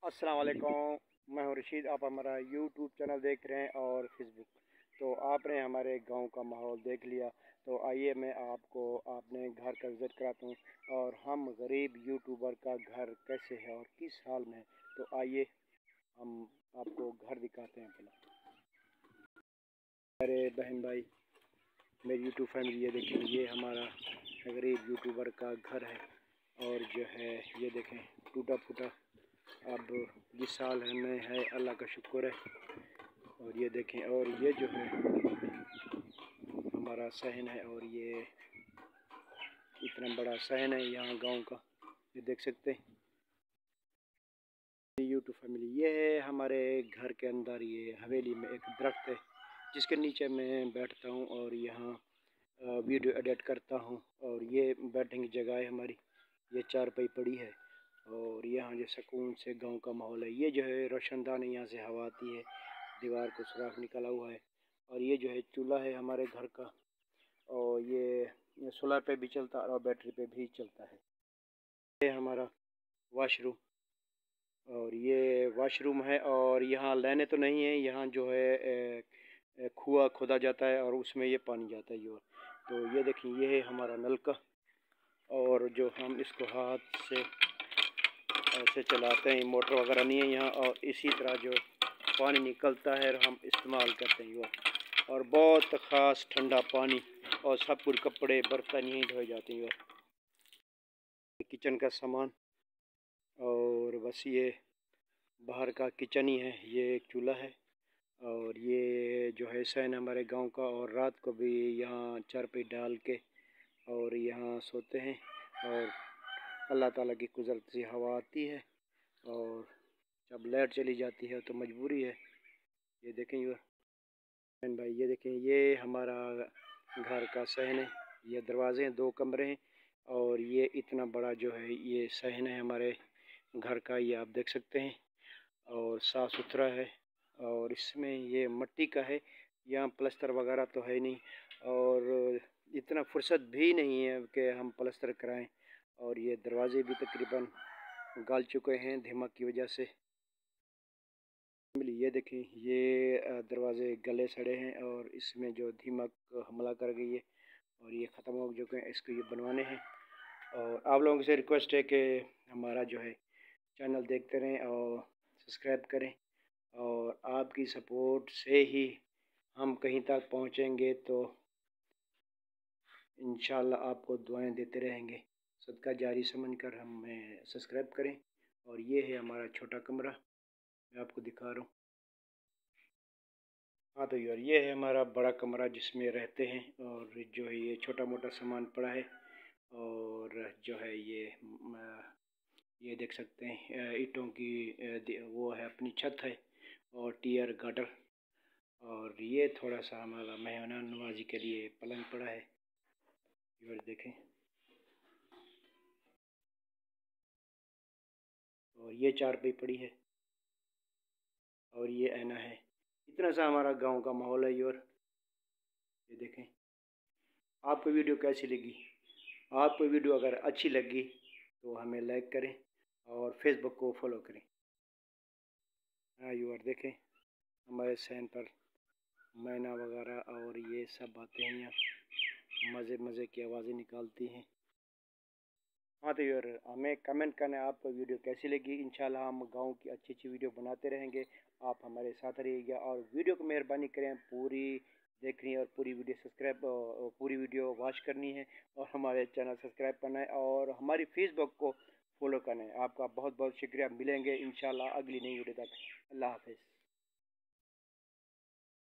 अस्सलाम वालेकुम। मैं हूं रशीद। आप हमारा यूट्यूब चैनल देख रहे हैं और फेसबुक। तो आपने हमारे गांव का माहौल देख लिया, तो आइए मैं आपको अपने घर का विज़िट कराता हूं और हम गरीब यूट्यूबर का घर कैसे है और किस हाल में है। तो आइए हम आपको घर दिखाते हैं। पहले मेरे बहन भाई, मेरी यूट्यूब फैमिली, ये देखें, ये हमारा गरीब यूट्यूबर का घर है। और जो है ये देखें, टूटा फूटा अब जिस साल में है, अल्लाह का शुक्र है। और ये देखें, और ये जो है हमारा सहन है, और ये इतना बड़ा सहन है यहाँ गांव का, ये देख सकते हैं। यूट्यूब फैमिली, ये है हमारे घर के अंदर, ये हवेली में एक दरख्त है जिसके नीचे मैं बैठता हूँ और यहाँ वीडियो एडिट करता हूँ। और ये बैठने की जगह है हमारी, ये चारपाई पड़ी है और यहाँ जो सुकून से गांव का माहौल है। ये जो है रोशनदान है, यहाँ से हवा आती है, दीवार को सुराख निकला हुआ है। और ये जो है चूल्हा है हमारे घर का, और ये सोलर पे भी चलता है और बैटरी पे भी चलता है। ये हमारा वाशरूम, और ये वाशरूम है। और यहाँ लेने तो नहीं है, यहाँ जो है कुआं खोदा जाता है और उसमें ये पानी जाता है जो। तो ये देखिए, ये है हमारा नलका, और जो हम इसको हाथ से ऐसे चलाते हैं, मोटर वगैरह नहीं है यहाँ। और इसी तरह जो पानी निकलता है और हम इस्तेमाल करते हैं वो, और बहुत ख़ास ठंडा पानी, और सब कुछ कपड़े बर्तन यहीं धोए जाते हैं। किचन का सामान, और बस ये बाहर का किचन ही है, ये एक चूल्हा है। और ये जो है सहन हमारे गांव का, और रात को भी यहाँ चारपाई डाल के और यहाँ सोते हैं। और अल्लाह ताला की कुदरत से हवा आती है, और जब लाइट चली जाती है तो मजबूरी है। ये देखें भाई, ये देखें, ये हमारा घर का सहन है। ये दरवाजे हैं, 2 कमरे हैं, और ये इतना बड़ा जो है ये सहन है हमारे घर का, ये आप देख सकते हैं। और साफ़ सुथरा है, और इसमें ये मिट्टी का है, यहाँ प्लस्तर वगैरह तो है नहीं, और इतना फुर्सत भी नहीं है कि हम प्लस्तर कराएं। और ये दरवाजे भी तकरीबन गल चुके हैं दीमक की वजह से। ये देखें, ये दरवाजे गले सड़े हैं और इसमें जो दीमक हमला कर गई है, और ये ख़त्म हो चुके हैं, इसको ये बनवाने हैं। और आप लोगों से रिक्वेस्ट है कि हमारा जो है चैनल देखते रहें और सब्सक्राइब करें, और आपकी सपोर्ट से ही हम कहीं तक पहुंचेंगे। तो इंशाल्लाह आपको दुआएं देते रहेंगे, सदका जारी समझकर हमें सब्सक्राइब करें। और ये है हमारा छोटा कमरा, मैं आपको दिखा रहा हूँ। हाँ तो यार, ये है हमारा बड़ा कमरा जिसमें रहते हैं, और जो है ये छोटा मोटा सामान पड़ा है। और जो है ये देख सकते हैं, ईंटों की वो है, अपनी छत है, और टियर गाटर। और ये थोड़ा सा हमारा मेहमान नवाजी के लिए पलंग पड़ा है, ये देखें। और ये चारपाई पड़ी है, और ये ऐना है। इतना सा हमारा गांव का माहौल है। और ये देखें, आपको वीडियो कैसी लगी? आपको वीडियो अगर अच्छी लगी तो हमें लाइक करें और फेसबुक को फॉलो करें। हाँ व्यूअर, देखें हमारे सहन पर मैना वगैरह और ये सब बातें हैं, यहाँ मज़े मज़े की आवाज़ें निकालती हैं। हाँ तो यार, हमें कमेंट करना है आपको वीडियो कैसी लगी। इंशाल्लाह हम गांव की अच्छी अच्छी वीडियो बनाते रहेंगे, आप हमारे साथ रहिएगा। और वीडियो को मेहरबानी करें पूरी देखनी है, और पूरी वीडियो सब्सक्राइब, पूरी वीडियो वॉच करनी है, और हमारे चैनल सब्सक्राइब करना है, और हमारी फेसबुक को फॉलो करना है। आपका बहुत बहुत शुक्रिया। मिलेंगे इंशाल्लाह अगली नई वीडियो तक। अल्लाह हाफिज़।